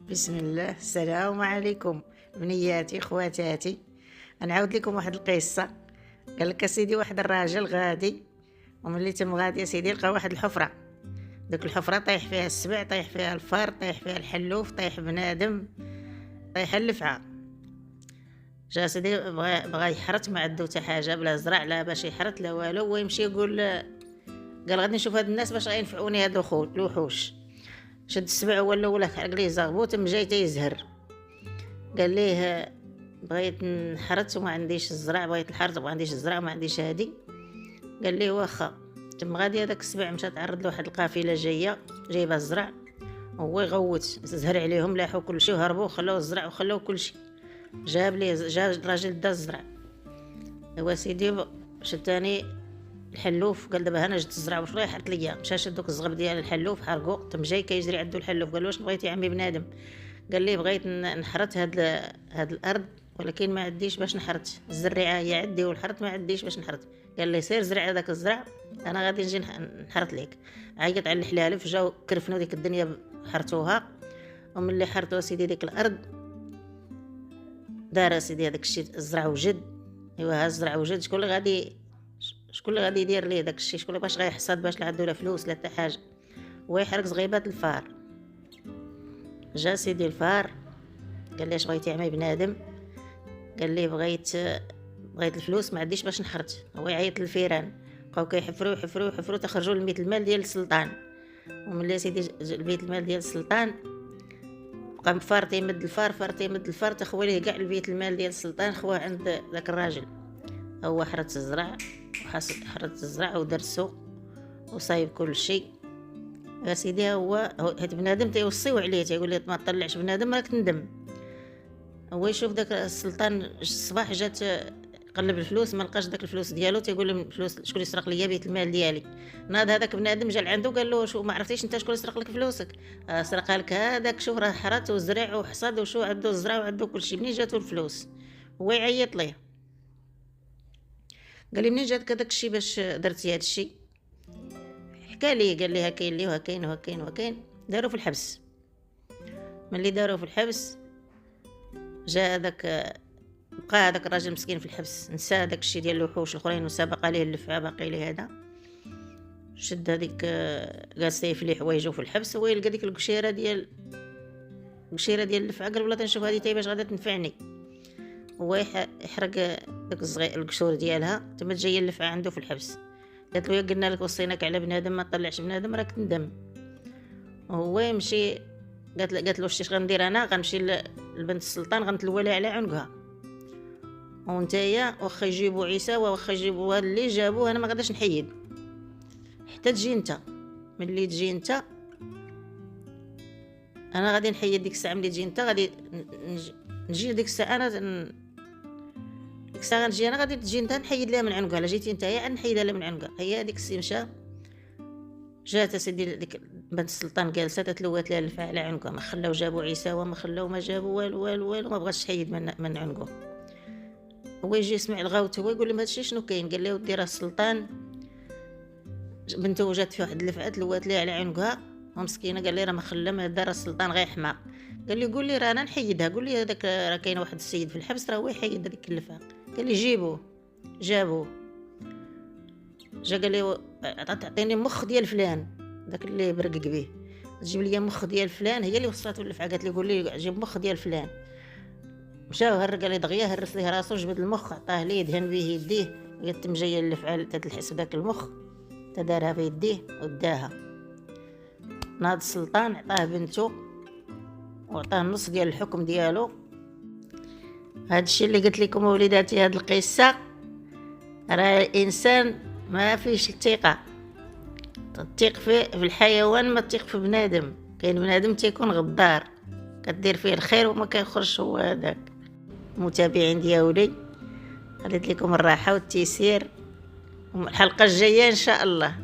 بسم الله. السلام عليكم بنياتي خواتاتي. غنعاود لكم واحد القصه. قال لك اسيدي واحد الراجل غادي، وملي تم غادي اسيدي لقى واحد الحفره. ديك الحفره طايح فيها السبع، طايح فيها الفار، طايح فيها الحلوف، طايح بنادم، طايحه اللفعه. جا سيدي بغى يحرت، ما عنده حتى حاجه، بلا زرع لا باش يحرت لا والو. هو يمشي يقول، قال غادي نشوف هاد الناس باش غينفعوني هاد الوحوش. شد السبع ولا حرق ليه زغبوط، تم جاي تيزهر. قال ليه بغيت نحرت وما عنديش الزرع، بغيت الحرت وما عنديش الزرع وما عنديش هادي. قال ليه واخا. تم غادي هذاك السبع مشى تعرض لواحد القافله جايبه الزرع، هو يغوت زهر عليهم، لاحوا كلشي وهربوا وخلاو الزرع وخلاو كلشي. جا الراجل دا الزرع. هو سيدي شد تاني الحلوف، قال دابا انا جبت الزرع واش رايح حرت ليا. مشى شد دوك الزغب ديال الحلوف حرقو. تم جاي كيجري عندو الحلوف، قال له واش بغيتي يا عمي بنادم؟ قال ليه بغيت نحرت هاد الارض، ولكن ما عنديش باش نحرت. الزريعه هي عندي والحرت ما عنديش باش نحرت. قال لي سير زرع هذاك الزرع، انا غادي نجي نحرت ليك. عيط على الحلالف، جاو كرفنوا ديك الدنيا حرتوها. وملي حرتوا سيدي ديك الارض، دار سيدي هذاك الشيء الزرع وجد. ايوا ها الزرع وجد، شكون اللي غادي يدير ليه داك الشيء؟ شكون اللي باش غيحصد باش لا عنده لا فلوس لا حتى حاجه؟ ويحرق زغيبات الفار. جا سيدي الفار، قال لي اش بغيتي يا عمي بنادم؟ قال لي بغيت الفلوس، ما عنديش باش نحرت. هو يعيط للفيران، بقاو كيحفروا تخرجوا لبيت المال ديال السلطان. وملي سيدي البيت المال ديال السلطان، بقى فار تيمد الفار تخوى ليه كاع البيت المال ديال السلطان، خواه عند ذاك الراجل. هو حرت الزرع ودرسو وصايب كل شيء. يا سيدي هو هاد بنادم تيوصيو عليه، تيقول ليه ما تطلعش بنادم راك تندم. هو يشوف داك السلطان الصباح جات قلب الفلوس، ما لقاش داك الفلوس ديالو. تيقول له الفلوس شكون اللي سرق ليا بيت المال ديالي؟ ناض هذاك بنادم جا لعندو قال له شو ما عرفتيش انت شكون اللي سرق لك فلوسك؟ سرقها لك هذاك، شوف راه حرت وزرع وحصد وشو عنده الزرع وعنده كل شيء. منين جاتو الفلوس؟ هو يعيط ليه، قال لي منين جاتك هذاك الشيء باش درتي هذا الشيء؟ حكى لي، قال لي هكاين لي وهكاين. داروا في الحبس. ملي داروا في الحبس، جا هذاك بقى هذاك الراجل مسكين في الحبس، نسى داك الشيء ديال الوحوش الاخرين، وسبق عليه اللفعه باقي ليه هذا. شد هذيك جالس يفلي حوايجو في الحبس، هو يلقى ديك القشيره ديال اللفعه. قال والله تنشوف هذه باش غادا تنفعني. هو يحرق داك القشور ديالها. تما جايه اللفعه عنده في الحبس، قالت له يا قلنا لك وصيناك على بنادم ما تطلعش بنادم راك تندم. وهو يمشي، قالت له واش غندير انا؟ غنمشي لبنت السلطان غنتلولي على عنقها، وانتيا واخا يجيبوا عيسى واخا يجيبوا اللي جابوه انا ما غاداش نحيد حتى تجي انت. ملي تجي انت انا غادي نحيد. ديك الساعه ملي تجي انت غادي نجي ديك الساعه انا ديك الساعه غنجي انا، غادي تجي انت نحيد لها من عنقها. لا جيتي نتايا نحيدها لها من عنقها. هي هذيك السي مشى، جات سيدي ديك بنت السلطان جالسه تتلوات لها الفاع على عنقها. ما خلاو جابوا عيسى وما خلاو ما جابوا والو ما بغاش تحيد من عنقه. هو يجي يسمع الغوت، هو يقول لهم هادشي شنو كاين؟ قال له ودي راه السلطان بنته جات في واحد اللفعه تلوات ليها على عنقها ومسكينه. قال لي راه ما خلا ما دار السلطان غيحماق. قال لي قول لي راه انا نحيدها، قول لي هذاك راه كاين واحد السيد في الحبس راه هو يحيد هذيك اللفعه. قال لي جابوه. جا قال لي تعطيني مخ ديال فلان، داك اللي برقق به، تجيب لي مخ ديال فلان. هي اللي وصلته اللفعه، قالت لي قول لي جيب مخ ديال فلان. مشى هرق لي دغيا، هرس ليه راسو، جبد المخ عطاه ليه، دهن به يديه. قالت مجيه اللفعه تتلحس داك المخ، تدارها في يديه وداها. ناض السلطان عطاه بنته وعطاه النص ديال الحكم ديالو. هذا الشيء اللي قلت لكم وليداتي، هذه القصه راه الانسان ما فيش الثقه. تثق في الحيوان، ما تثق في بنادم. كاين بنادم تيكون غدار، كدير فيه الخير وما كيخرجش هو هذاك. متابعين ديالي، خليت لكم الراحه والتيسير، الحلقه الجايه ان شاء الله.